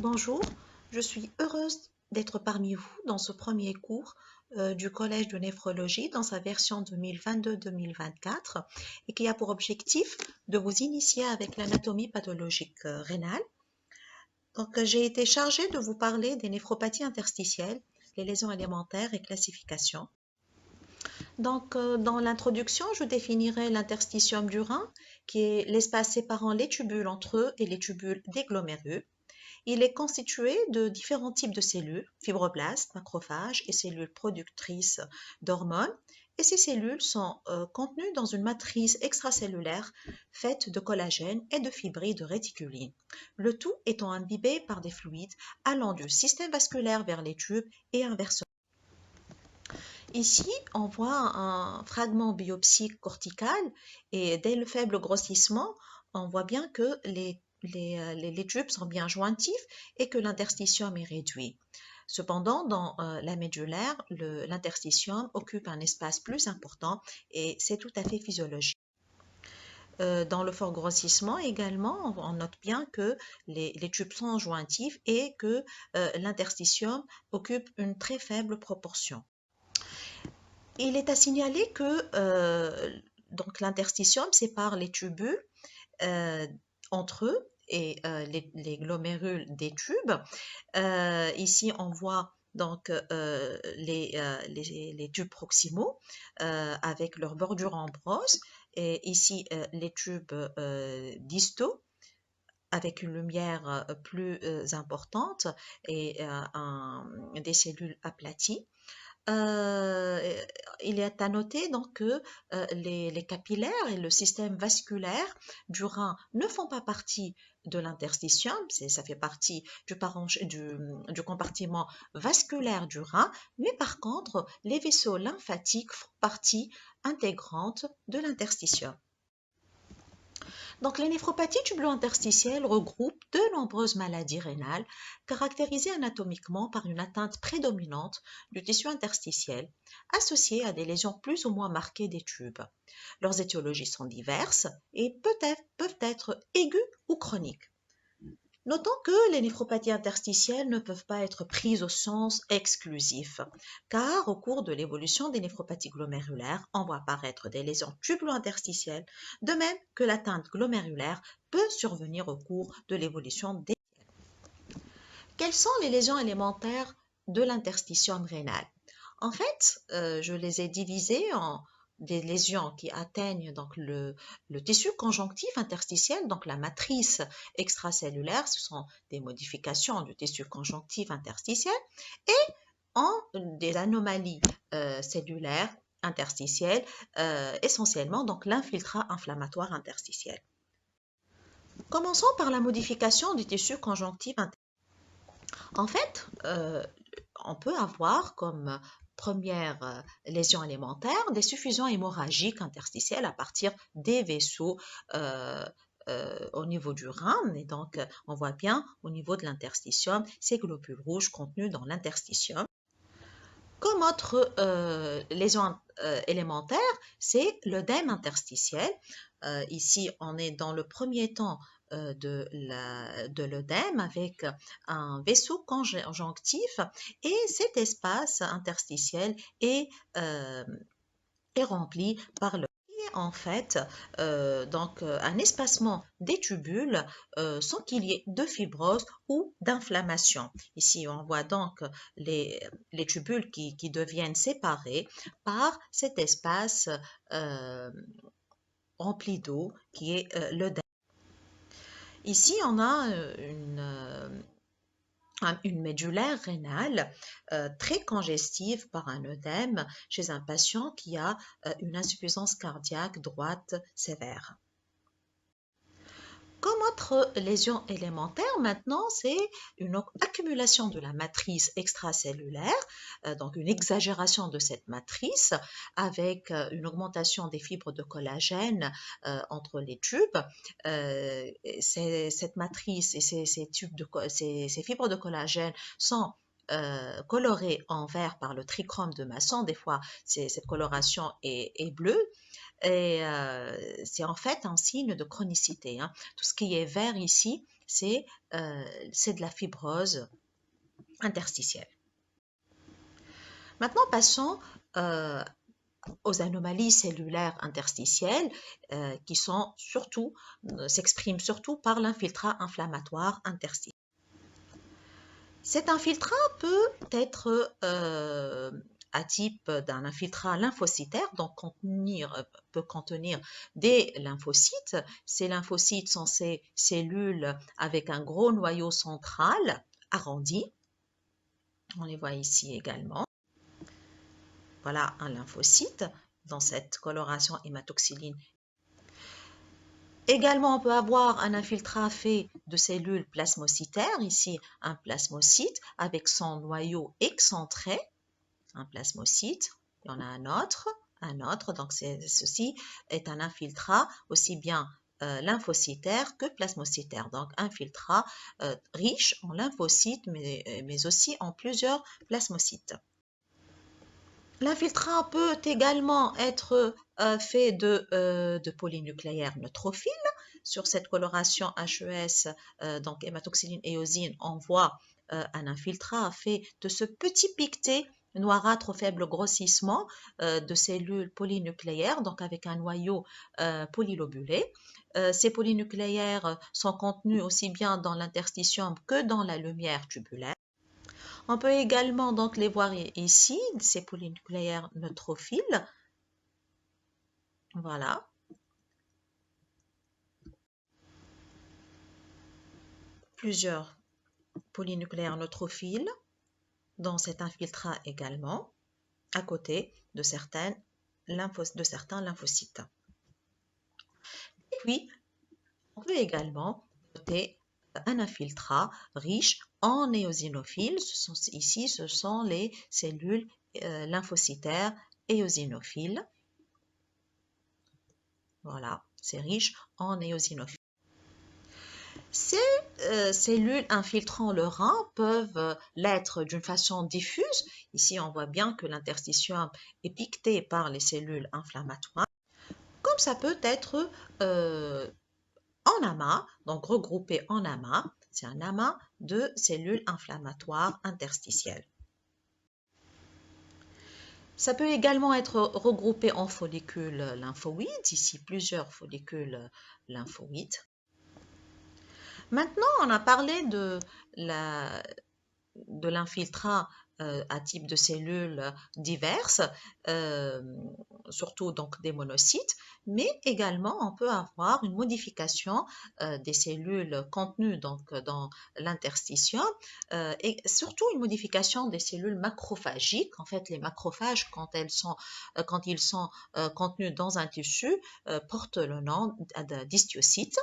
Bonjour, je suis heureuse d'être parmi vous dans ce premier cours du Collège de néphrologie dans sa version 2022-2024 et qui a pour objectif de vous initier avec l'anatomie pathologique rénale. Donc, j'ai été chargée de vous parler des néphropathies interstitielles, les lésions élémentaires et classification. Donc, dans l'introduction, je définirai l'interstitium du rein, qui est l'espace séparant les tubules entre eux et les tubules des glomérulus. Il est constitué de différents types de cellules, fibroblastes, macrophages et cellules productrices d'hormones. Et ces cellules sont contenues dans une matrice extracellulaire faite de collagène et de fibrilles de réticuline. Le tout étant imbibé par des fluides allant du système vasculaire vers les tubes et inversement. Ici, on voit un fragment biopsique cortical et dès le faible grossissement, on voit bien que les tubes sont bien jointifs et que l'interstitium est réduit. Cependant, dans la médulaire, l'interstitium occupe un espace plus important et c'est tout à fait physiologique. Dans le fort grossissement également, on note bien que les tubes sont jointifs et que l'interstitium occupe une très faible proportion. Il est à signaler que donc l'interstitium sépare les tubules entre eux et les glomérules des tubes. Ici, on voit donc les tubes proximaux avec leur bordure en brosse et ici les tubes distaux avec une lumière plus importante et des cellules aplaties. Il est à noter donc que les capillaires et le système vasculaire du rein ne font pas partie de l'interstitium, ça fait partie du compartiment vasculaire du rein, mais par contre, les vaisseaux lymphatiques font partie intégrante de l'interstitium. Donc, les néphropathies tubulo-interstitielles regroupent de nombreuses maladies rénales caractérisées anatomiquement par une atteinte prédominante du tissu interstitiel associée à des lésions plus ou moins marquées des tubes. Leurs étiologies sont diverses et peuvent être aiguës ou chroniques. Notons que les néphropathies interstitielles ne peuvent pas être prises au sens exclusif, car au cours de l'évolution des néphropathies glomérulaires, on voit apparaître des lésions tubulo-interstitielles, de même que l'atteinte glomérulaire peut survenir au cours de l'évolution des... Quelles sont les lésions élémentaires de l'interstitium rénal? En fait, je les ai divisées en des lésions qui atteignent donc le tissu conjonctif interstitiel, donc la matrice extracellulaire, ce sont des modifications du tissu conjonctif interstitiel, et en des anomalies cellulaires interstitielles, essentiellement donc l'infiltrat inflammatoire interstitiel. Commençons par la modification du tissu conjonctif interstitiel. En fait, on peut avoir comme première lésion élémentaire des suffusions hémorragiques interstitielles à partir des vaisseaux au niveau du rein. Et donc, on voit bien au niveau de l'interstitium ces globules rouges contenus dans l'interstitium. Comme autre lésion élémentaire, c'est l'œdème interstitiel. Ici, on est dans le premier temps de l'œdème avec un vaisseau conjonctif et cet espace interstitiel est rempli par le en fait donc un espacement des tubules sans qu'il y ait de fibrose ou d'inflammation. Ici, on voit donc les tubules qui deviennent séparés par cet espace rempli d'eau qui est l'œdème. Ici, on a une médulaire rénale très congestive par un œdème chez un patient qui a une insuffisance cardiaque droite sévère. Comme autre lésion élémentaire, maintenant, c'est une accumulation de la matrice extracellulaire, donc une exagération de cette matrice avec une augmentation des fibres de collagène entre les tubes. Cette matrice et ces fibres de collagène sont colorées en vert par le trichrome de Masson. Des fois, cette coloration est bleue. Et c'est en fait un signe de chronicité. Tout ce qui est vert ici, c'est de la fibrose interstitielle. Maintenant, passons aux anomalies cellulaires interstitielles qui s'expriment surtout par l'infiltrat inflammatoire interstitiel. Cet infiltrat peut être à type d'un infiltrat lymphocytaire, donc peut contenir des lymphocytes. Ces lymphocytes sont ces cellules avec un gros noyau central arrondi. On les voit ici également. Voilà un lymphocyte dans cette coloration hématoxyline. Également, on peut avoir un infiltrat fait de cellules plasmocytaires, ici un plasmocyte avec son noyau excentré, un plasmocyte, il y en a un autre, donc ceci est un infiltrat aussi bien lymphocytaire que plasmocytaire, donc infiltrat riche en lymphocytes mais aussi en plusieurs plasmocytes. L'infiltrat peut également être fait de polynucléaires neutrophiles. Sur cette coloration HES, donc hématoxyline éosine, on voit un infiltrat fait de ce petit piqueté noirâtre au faible grossissement de cellules polynucléaires, donc avec un noyau polylobulé. Ces polynucléaires sont contenus aussi bien dans l'interstitium que dans la lumière tubulaire. On peut également donc les voir ici, ces polynucléaires neutrophiles. Voilà. Plusieurs polynucléaires neutrophiles dans cet infiltrat également, à côté de certains lymphocytes. Et puis, on peut également noter un infiltrat riche en éosinophiles. Ici, ce sont les cellules lymphocytaires éosinophiles. Voilà, c'est riche en éosinophiles. Ces cellules infiltrant le rein peuvent l'être d'une façon diffuse. Ici, on voit bien que l'interstitium est piqueté par les cellules inflammatoires. Comme ça peut être en amas, donc regroupé en amas. C'est un amas de cellules inflammatoires interstitielles. Ça peut également être regroupé en follicules lymphoïdes. Ici, plusieurs follicules lymphoïdes. Maintenant, on a parlé de l'infiltrat à type de cellules diverses, surtout donc des monocytes, mais également on peut avoir une modification des cellules contenues donc dans l'interstitium et surtout une modification des cellules macrophagiques. En fait, les macrophages, quand ils sont contenus dans un tissu, portent le nom d'histiocytes,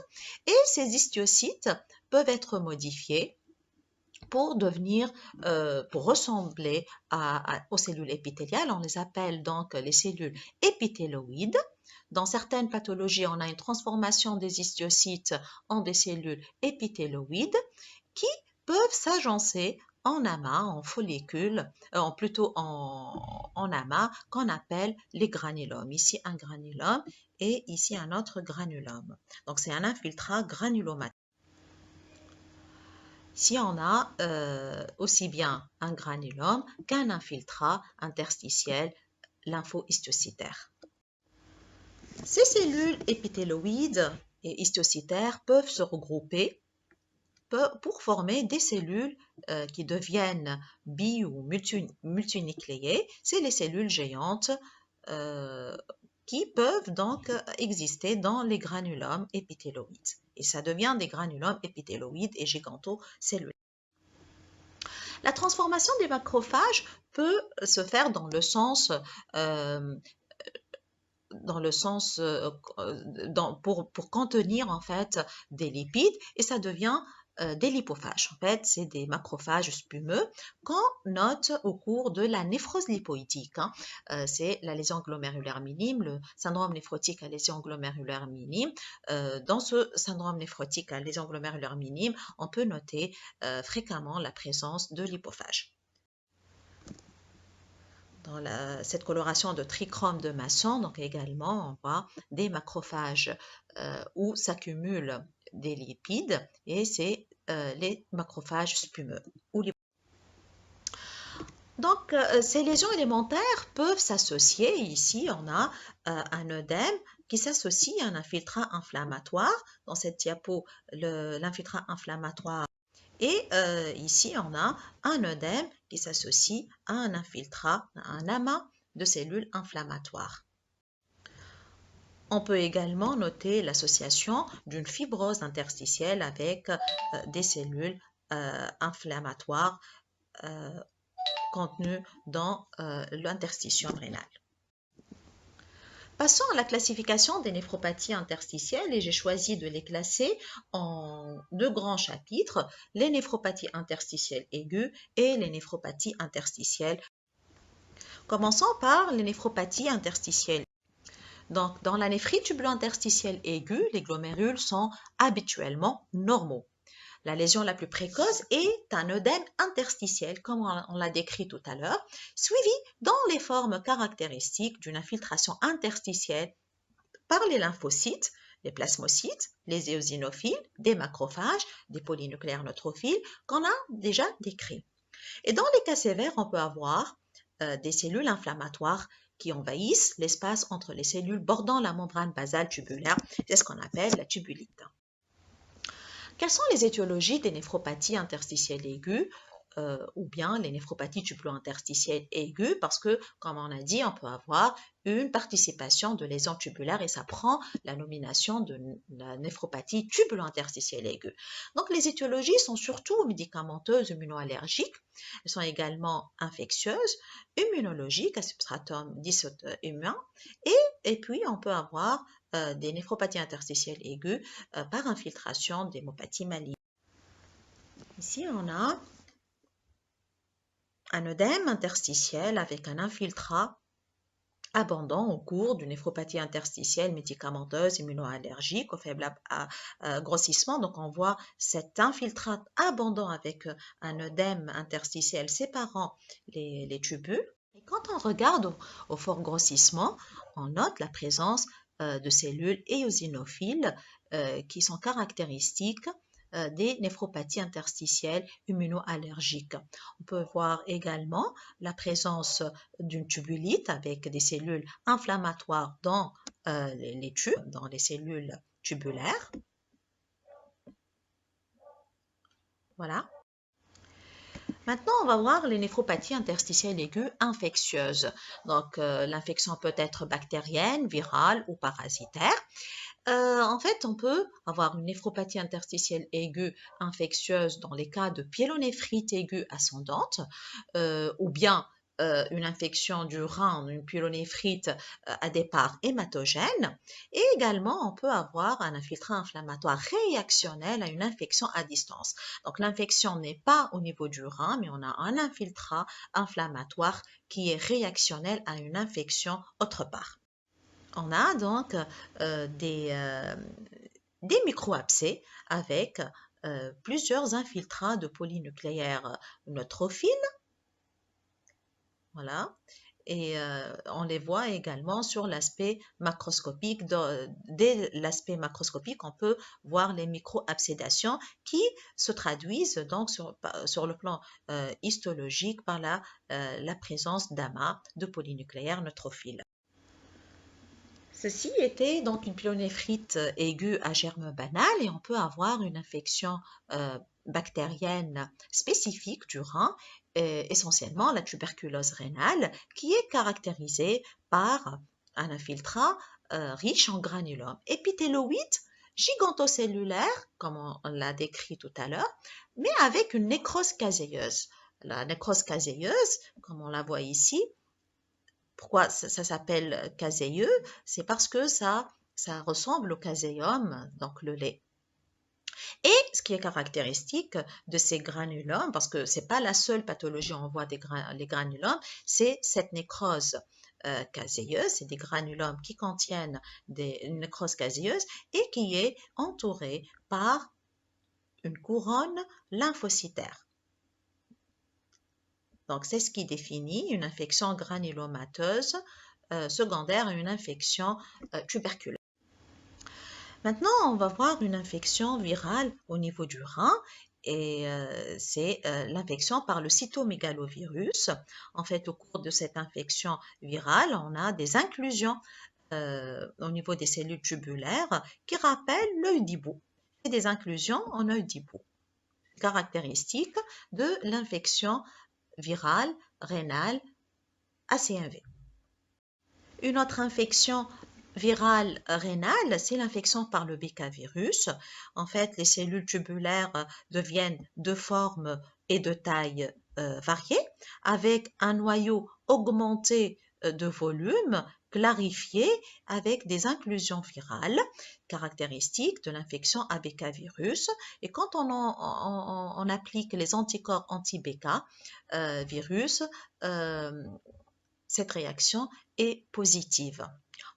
et ces histiocytes peuvent être modifiés pour ressembler aux cellules épithéliales. On les appelle donc les cellules épithéloïdes. Dans certaines pathologies, on a une transformation des histiocytes en des cellules épithéloïdes qui peuvent s'agencer en amas, en follicules, plutôt en amas, qu'on appelle les granulomes. Ici un granulome et ici un autre granulome. Donc c'est un infiltrat granulomatique. Ici, on a aussi bien un granulome qu'un infiltrat interstitiel lymphohistiocytaire. Ces cellules épithéloïdes et histiocytaires peuvent se regrouper pour former des cellules qui deviennent ou multinucléées. C'est les cellules géantes qui peuvent donc exister dans les granulomes épithéloïdes. Et ça devient des granulomes épithéloïdes et gigantocellulaires. La transformation des macrophages peut se faire dans le sens pour contenir en fait des lipides, et ça devient des lipophages. En fait, c'est des macrophages spumeux qu'on note au cours de la néphrose lipoïdique. C'est la lésion glomérulaire minime, le syndrome néphrotique à lésion glomérulaire minime. Dans ce syndrome néphrotique à lésion glomérulaire minime, on peut noter fréquemment la présence de lipophages. Dans cette coloration de trichrome de Masson, donc également, on voit des macrophages où s'accumulent des lipides et c'est les macrophages spumeux. Donc, ces lésions élémentaires peuvent s'associer. Ici, on a un œdème qui s'associe à un infiltrat inflammatoire. Dans cette diapo, l'infiltrat inflammatoire. Et ici, on a un œdème qui s'associe à un infiltrat, à un amas de cellules inflammatoires. On peut également noter l'association d'une fibrose interstitielle avec des cellules inflammatoires contenues dans l'interstitium rénal. Passons à la classification des néphropathies interstitielles et j'ai choisi de les classer en deux grands chapitres, les néphropathies interstitielles aiguës et les néphropathies interstitielles. Commençons par les néphropathies interstitielles. Donc, dans la néphrite tubulo-interstitielle aiguë, les glomérules sont habituellement normaux. La lésion la plus précoce est un œdème interstitiel, comme on l'a décrit tout à l'heure, suivi dans les formes caractéristiques d'une infiltration interstitielle par les lymphocytes, les plasmocytes, les éosinophiles, des macrophages, des polynucléaires neutrophiles qu'on a déjà décrits. Et dans les cas sévères, on peut avoir des cellules inflammatoires qui envahissent l'espace entre les cellules bordant la membrane basale tubulaire. C'est ce qu'on appelle la tubulite. Quelles sont les étiologies des néphropathies interstitielles aiguës ou bien les néphropathies tubulo-interstitielles aiguës parce que, comme on a dit, on peut avoir une participation de lésions tubulaires et ça prend la nomination de la néphropathie tubulo-interstitielle aiguë. Donc, les étiologies sont surtout médicamenteuses, immunoallergiques. Elles sont également infectieuses, immunologiques à substratum dysauto-humain et puis on peut avoir des néphropathies interstitielles aiguës par infiltration d'hémopathie malignes. Ici, on a un œdème interstitiel avec un infiltrat abondant au cours d'une néphropathie interstitielle médicamenteuse immunoallergique au faible grossissement. Donc, on voit cet infiltrat abondant avec un œdème interstitiel séparant les tubules. Et quand on regarde au fort grossissement, on note la présence de cellules éosinophiles qui sont caractéristiques des néphropathies interstitielles immunoallergiques. On peut voir également la présence d'une tubulite avec des cellules inflammatoires dans les tubes, dans les cellules tubulaires. Voilà. Maintenant, on va voir les néphropathies interstitielles aiguës infectieuses. Donc, l'infection peut être bactérienne, virale ou parasitaire. En fait, on peut avoir une néphropathie interstitielle aiguë infectieuse dans les cas de pyélonéphrite aiguë ascendante ou bien une infection du rein, une pyélonéphrite à départ hématogène. Et également, on peut avoir un infiltrat inflammatoire réactionnel à une infection à distance. Donc, l'infection n'est pas au niveau du rein, mais on a un infiltrat inflammatoire qui est réactionnel à une infection autre part. On a donc des micro-abcès avec plusieurs infiltrats de polynucléaires neutrophiles. Voilà. Et on les voit également sur l'aspect macroscopique. Dès l'aspect macroscopique, on peut voir les micro-absédations qui se traduisent donc sur le plan histologique par la présence d'amas de polynucléaires neutrophiles. Ceci était donc une pyélonéphrite aiguë à germe banal et on peut avoir une infection bactérienne spécifique du rein, essentiellement la tuberculose rénale, qui est caractérisée par un infiltrat riche en granulome épithéloïde gigantocellulaire, comme on l'a décrit tout à l'heure, mais avec une nécrose caséeuse. La nécrose caséeuse, comme on la voit ici, pourquoi ça s'appelle caséeux? C'est parce que ça ressemble au caséum, donc le lait. Et ce qui est caractéristique de ces granulomes, parce que ce n'est pas la seule pathologie où on voit les granulomes, c'est cette nécrose caséeuse, c'est des granulomes qui contiennent une nécrose caséeuse et qui est entourée par une couronne lymphocytaire. Donc, c'est ce qui définit une infection granulomateuse secondaire à une infection tuberculeuse. Maintenant, on va voir une infection virale au niveau du rein et c'est l'infection par le cytomégalovirus. En fait, au cours de cette infection virale, on a des inclusions au niveau des cellules tubulaires qui rappellent l'œil d'hibou. C'est des inclusions en œil d'hibou, caractéristiques de l'infection virale rénale ACMV. Une autre infection virale rénale, c'est l'infection par le Bika-virus. En fait, les cellules tubulaires deviennent de forme et de taille variées, avec un noyau augmenté de volume, clarifié, avec des inclusions virales, caractéristiques de l'infection à Bika-virus. Et quand on applique les anticorps anti-Bika virus, cette réaction est positive.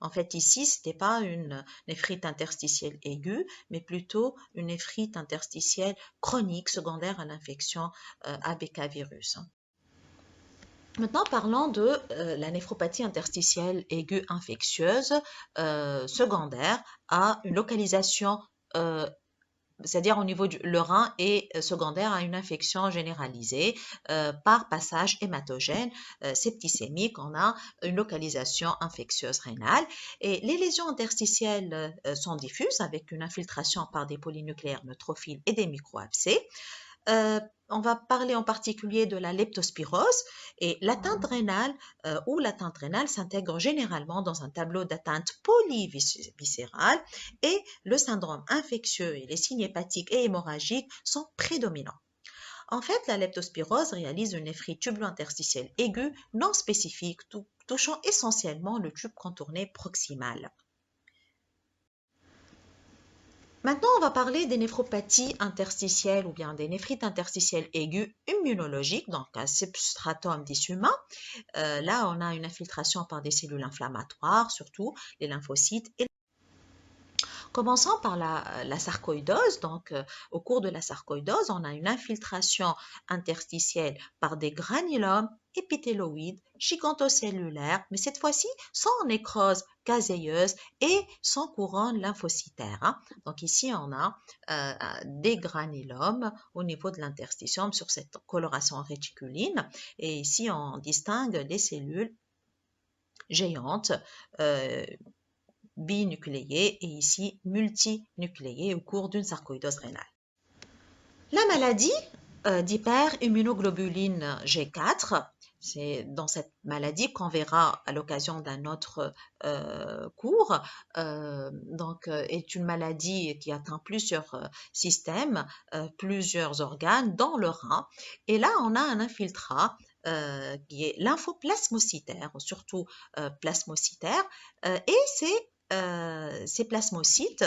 En fait, ici, ce n'était pas une néphrite interstitielle aiguë, mais plutôt une néphrite interstitielle chronique secondaire à l'infection ABK virus. Maintenant, parlons de la néphropathie interstitielle aiguë infectieuse secondaire à une localisation c'est-à-dire au niveau le rein est secondaire à une infection généralisée par passage hématogène septicémique. On a une localisation infectieuse rénale et les lésions interstitielles sont diffuses avec une infiltration par des polynucléaires neutrophiles et des microabcès. On va parler en particulier de la leptospirose et l'atteinte rénale ou l'atteinte rénale s'intègre généralement dans un tableau d'atteinte polyviscérale et le syndrome infectieux et les signes hépatiques et hémorragiques sont prédominants. En fait, la leptospirose réalise une néphrite tubulo-interstitielle aiguë non spécifique touchant essentiellement le tube contourné proximal. Maintenant, on va parler des néphropathies interstitielles ou bien des néphrites interstitielles aiguës immunologiques, donc un substratum des humains. Là, on a une infiltration par des cellules inflammatoires, surtout les lymphocytes. Commençons par la sarcoïdose. Donc, au cours de la sarcoïdose, on a une infiltration interstitielle par des granulomes épithéloïdes, gigantocellulaires, mais cette fois-ci sans nécrose caséeuse et sans couronne lymphocytaire. Donc ici, on a des granulomes au niveau de l'interstitium sur cette coloration réticuline. Et ici, on distingue les cellules géantes binucléées et ici multinucléées au cours d'une sarcoïdose rénale. La maladie d'hyperimmunoglobuline G4, c'est dans cette maladie qu'on verra à l'occasion d'un autre cours, est une maladie qui atteint plusieurs systèmes, plusieurs organes dans le rein. Et là, on a un infiltrat qui est lymphoplasmocytaire, surtout plasmocytaire, et ces plasmocytes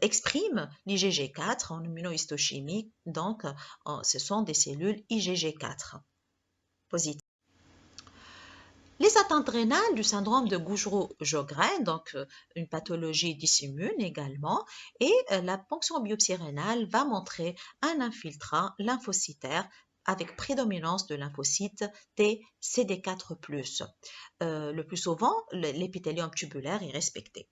expriment l'IgG4 en immunohistochimie, donc ce sont des cellules IgG4 positives. Les atteintes rénales du syndrome de Gougerot-Sjogren, donc une pathologie d'immune également, et la ponction biopsie rénale va montrer un infiltrat lymphocytaire avec prédominance de lymphocytes T CD4+. Le plus souvent, l'épithélium tubulaire est respecté.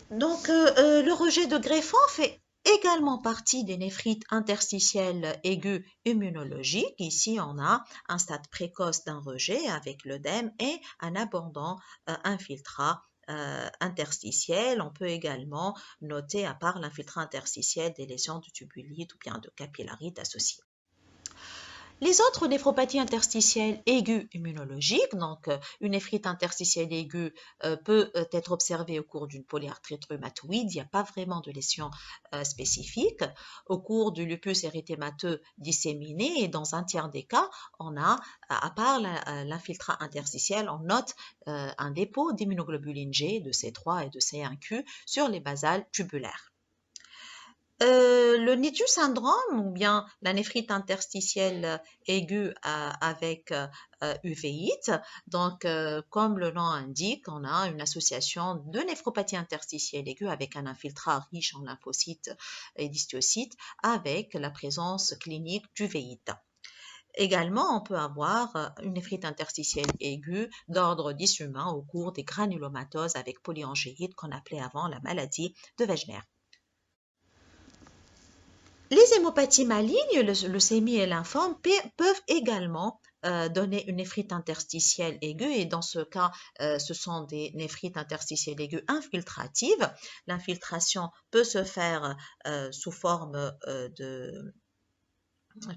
Donc, le rejet de greffon fait également partie des néphrites interstitielles aiguës immunologiques. Ici, on a un stade précoce d'un rejet avec l'œdème et un abondant infiltrat interstitiel. On peut également noter, à part l'infiltrat interstitiel, des lésions de tubulite ou bien de capillarite associées. Les autres néphropathies interstitielles aiguës immunologiques, donc une néphrite interstitielle aiguë peut être observée au cours d'une polyarthrite rhumatoïde, il n'y a pas vraiment de lésion spécifique. Au cours du lupus érythémateux disséminé, et dans un tiers des cas, on a, à part l'infiltrat interstitiel, on note un dépôt d'immunoglobuline G, de C3 et de C1Q sur les basales tubulaires. Le NITU syndrome ou bien la néphrite interstitielle aiguë avec uvéite, donc comme le nom indique, on a une association de néphropathie interstitielle aiguë avec un infiltrat riche en lymphocytes et d'histiocytes avec la présence clinique d'uvéite. Également, on peut avoir une néphrite interstitielle aiguë d'ordre 10 humain au cours des granulomatoses avec polyangéite qu'on appelait avant la maladie de Wegener. Les hémopathies malignes, leucémie et lymphome, peuvent également donner une néphrite interstitielle aiguë et dans ce cas, ce sont des néphrites interstitielles aiguës infiltratives. L'infiltration peut se faire sous forme de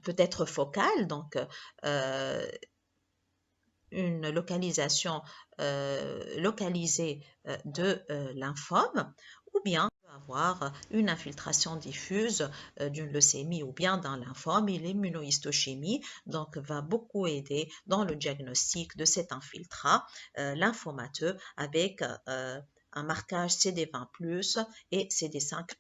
peut-être focale, donc une localisation localisée de lymphome, ou bien avoir une infiltration diffuse d'une leucémie ou bien d'un lymphome et l'immunohistochimie donc va beaucoup aider dans le diagnostic de cet infiltrat lymphomateux avec un marquage CD20+ et CD5.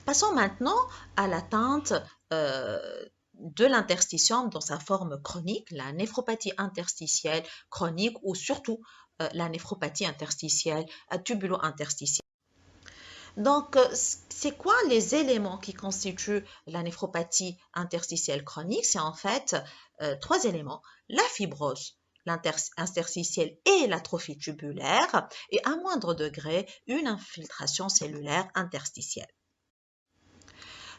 Passons maintenant à l'atteinte de l'interstitium dans sa forme chronique, la néphropathie interstitielle chronique ou surtout la néphropathie interstitielle tubulo-interstitielle. Donc, c'est quoi les éléments qui constituent la néphropathie interstitielle chronique? C'est en fait 3 éléments. La fibrose, l'interstitielle et l'atrophie tubulaire et à moindre degré, une infiltration cellulaire interstitielle.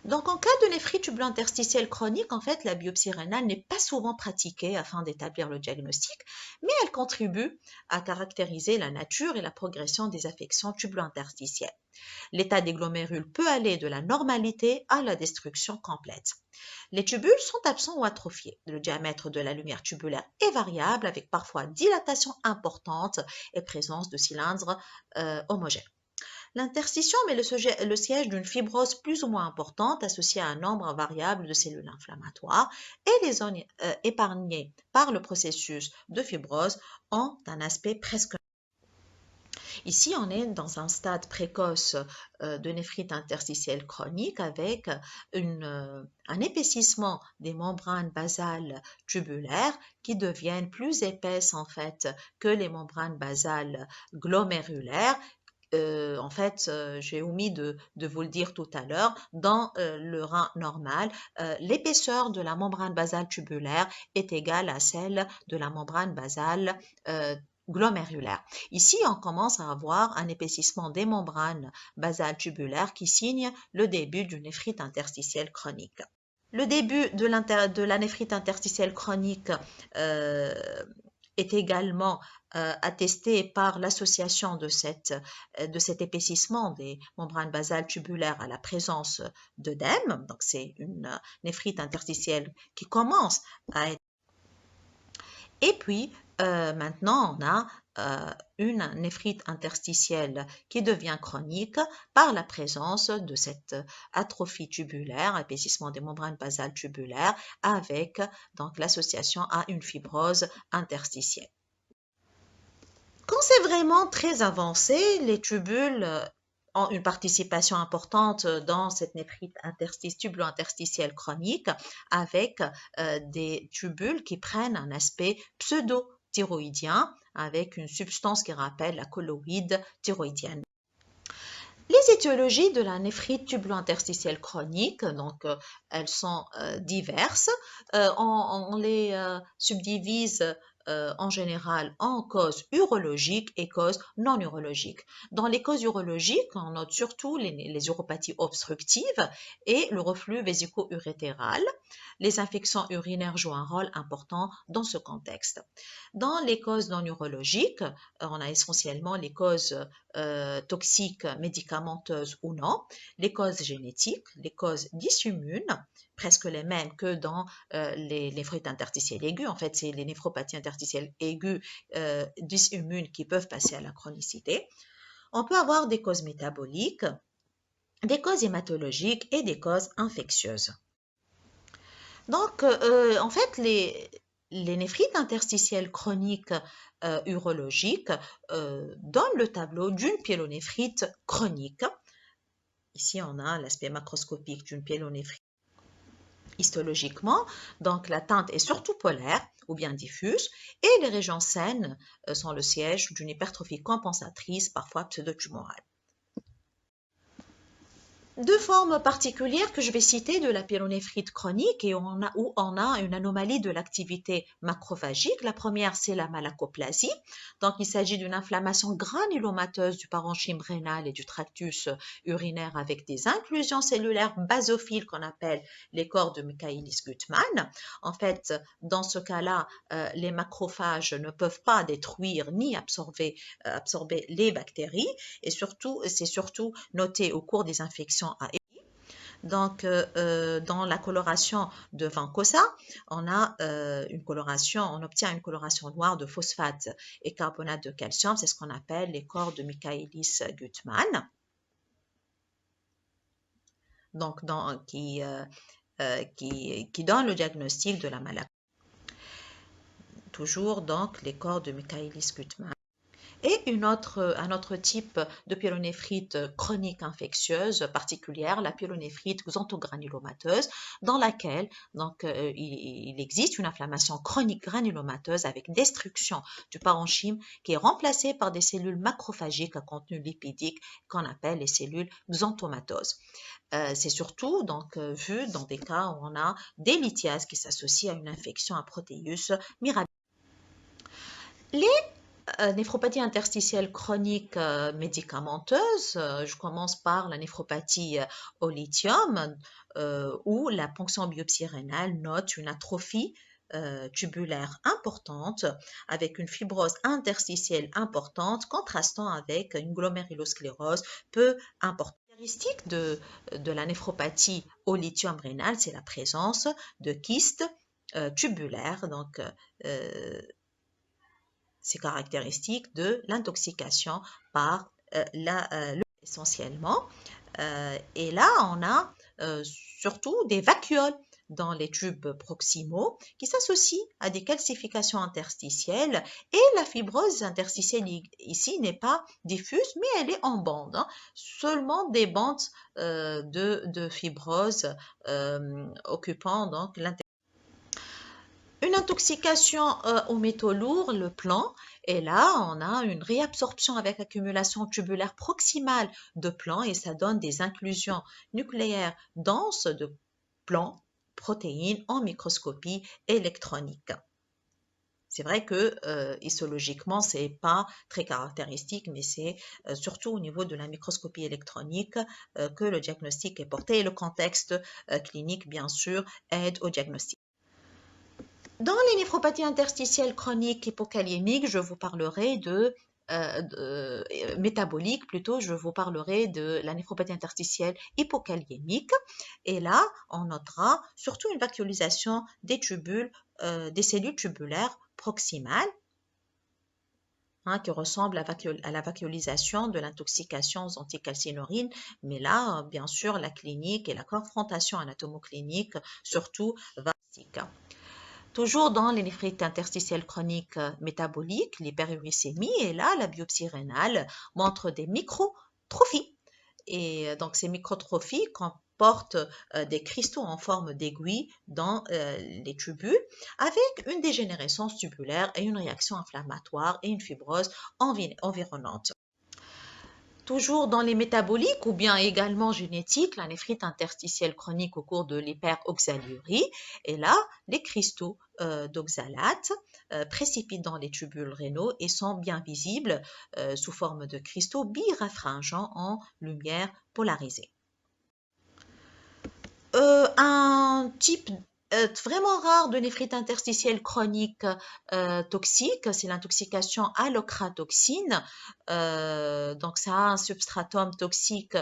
Donc, en cas de néphrite tubulo-interstitielle chronique, en fait, la biopsie rénale n'est pas souvent pratiquée afin d'établir le diagnostic, mais elle contribue à caractériser la nature et la progression des affections tubulo-interstitielles. L'état des glomérules peut aller de la normalité à la destruction complète. Les tubules sont absents ou atrophiés. Le diamètre de la lumière tubulaire est variable avec parfois dilatation importante et présence de cylindres homogènes. L'interstitium est le siège d'une fibrose plus ou moins importante associée à un nombre variable de cellules inflammatoires et les zones épargnées par le processus de fibrose ont un aspect presque. Ici, on est dans un stade précoce de néphrite interstitielle chronique avec un épaississement des membranes basales tubulaires qui deviennent plus épaisses en fait que les membranes basales glomérulaires. En fait, j'ai omis de vous le dire tout à l'heure, dans le rein normal, l'épaisseur de la membrane basale tubulaire est égale à celle de la membrane basale glomérulaire. Ici, on commence à avoir un épaississement des membranes basales tubulaires qui signe le début d'une néphrite interstitielle chronique. Le début de la néphrite interstitielle chronique est également attesté par l'association de cet épaississement des membranes basales tubulaires à la présence d'œdème. Donc, c'est une néphrite interstitielle qui commence à être. Et puis, maintenant, on a une néphrite interstitielle qui devient chronique par la présence de cette atrophie tubulaire, épaississement des membranes basales tubulaires, avec donc l'association à une fibrose interstitielle. Quand c'est vraiment très avancé, les tubules ont une participation importante dans cette néphrite tubulo-interstitielle chronique avec des tubules qui prennent un aspect pseudo-thyroïdien avec une substance qui rappelle la colloïde thyroïdienne. Les étiologies de la néphrite tubulo-interstitielle chronique, donc elles sont diverses. On les subdivise en général en causes urologiques et causes non urologiques. Dans les causes urologiques, on note surtout les uropathies obstructives et le reflux vésico-urétéral. Les infections urinaires jouent un rôle important dans ce contexte. Dans les causes non urologiques, on a essentiellement les causes toxiques, médicamenteuses ou non, les causes génétiques, les causes dysimmunes, presque les mêmes que dans les néphrites interstitielles aiguës. En fait, c'est les néphropathies interstitielles aiguës dysimmunes qui peuvent passer à la chronicité. On peut avoir des causes métaboliques, des causes hématologiques et des causes infectieuses. Donc, en fait, les néphrites interstitielles chroniques urologiques donnent le tableau d'une pyélonéphrite chronique. Ici, on a l'aspect macroscopique d'une pyélonéphrite. Histologiquement, donc la teinte est surtout polaire ou bien diffuse et les régions saines sont le siège d'une hypertrophie compensatrice, parfois pseudotumorale. Deux formes particulières que je vais citer de la pyélonéphrite chronique et où on a une anomalie de l'activité macrophagique. La première, c'est la malacoplasie. Donc, il s'agit d'une inflammation granulomateuse du parenchyme rénal et du tractus urinaire avec des inclusions cellulaires basophiles qu'on appelle les corps de Michaelis-Guttman. En fait, dans ce cas-là, les macrophages ne peuvent pas détruire ni absorber les bactéries et surtout, c'est surtout noté au cours des infections à donc, dans la coloration de Vancosa, on obtient une coloration noire de phosphate et carbonate de calcium. C'est ce qu'on appelle les corps de Michaelis-Guttman. Donc, qui donne le diagnostic de la maladie. Toujours donc les corps de Michaelis-Guttman. Et un autre type de pyélonéphrite chronique infectieuse particulière, la pyélonéphrite xanthogranulomateuse, dans laquelle il existe une inflammation chronique granulomateuse avec destruction du parenchyme qui est remplacée par des cellules macrophagiques à contenu lipidique qu'on appelle les cellules xanthomatoses. C'est surtout vu dans des cas où on a des lithiases qui s'associent à une infection à Proteus mirabilis. Les néphropathie interstitielle chronique médicamenteuse, je commence par la néphropathie au lithium, où la ponction biopsie rénale note une atrophie tubulaire importante avec une fibrose interstitielle importante contrastant avec une glomérulosclérose peu importante. La caractéristique de la néphropathie au lithium rénal, c'est la présence de kystes tubulaires, c'est caractéristique de l'intoxication par essentiellement. Et là, on a surtout des vacuoles dans les tubes proximaux qui s'associent à des calcifications interstitielles et la fibrose interstitielle ici n'est pas diffuse mais elle est en bande, seulement des bandes de fibrose occupant donc l'interstitiel. Une intoxication aux métaux lourds, le plomb, et là, on a une réabsorption avec accumulation tubulaire proximale de plomb et ça donne des inclusions nucléaires denses de plomb, protéines en microscopie électronique. C'est vrai que histologiquement, ce n'est pas très caractéristique, mais c'est surtout au niveau de la microscopie électronique que le diagnostic est porté et le contexte clinique, bien sûr, aide au diagnostic. Dans les néphropathies interstitielles chroniques hypokaliémiques, je vous parlerai métabolique plutôt, je vous parlerai de la néphropathie interstitielle hypokaliémique. Et là, on notera surtout une vacuolisation des tubules, des cellules tubulaires proximales, qui ressemble à la vacuolisation de l'intoxication aux anticalcinorines. Mais là, bien sûr, la clinique et la confrontation anatomoclinique, surtout, va. Toujours dans les néphrites interstitielles chroniques métaboliques, l'hyperuricémie, et là, la biopsie rénale montre des microtrophies. Et donc, ces microtrophies comportent des cristaux en forme d'aiguille dans les tubules, avec une dégénérescence tubulaire et une réaction inflammatoire et une fibrose environnante. Toujours dans les métaboliques ou bien également génétiques, la néphrite interstitielle chronique au cours de l'hyperoxalurie. Et là, les cristaux d'oxalate précipitent dans les tubules rénaux et sont bien visibles sous forme de cristaux birefringents en lumière polarisée. Un type vraiment rare de néphrite interstitielle chronique toxique, c'est l'intoxication à l'ochratoxine. Donc, ça a un substratum toxique,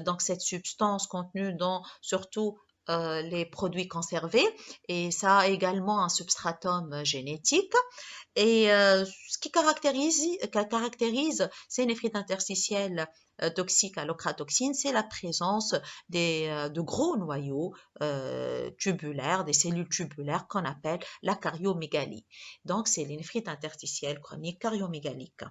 donc cette substance contenue dans surtout les produits conservés, et ça a également un substratum génétique. Et ce qui caractérise ces néphrites interstitielles toxiques à l'ochratoxine, c'est la présence de gros noyaux tubulaires, des cellules tubulaires qu'on appelle la cariomégalie. Donc, c'est les néphrite interstitielle chronique cariomégalique.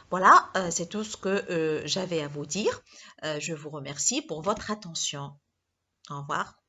Voilà, c'est tout ce que j'avais à vous dire. Je vous remercie pour votre attention. Au revoir.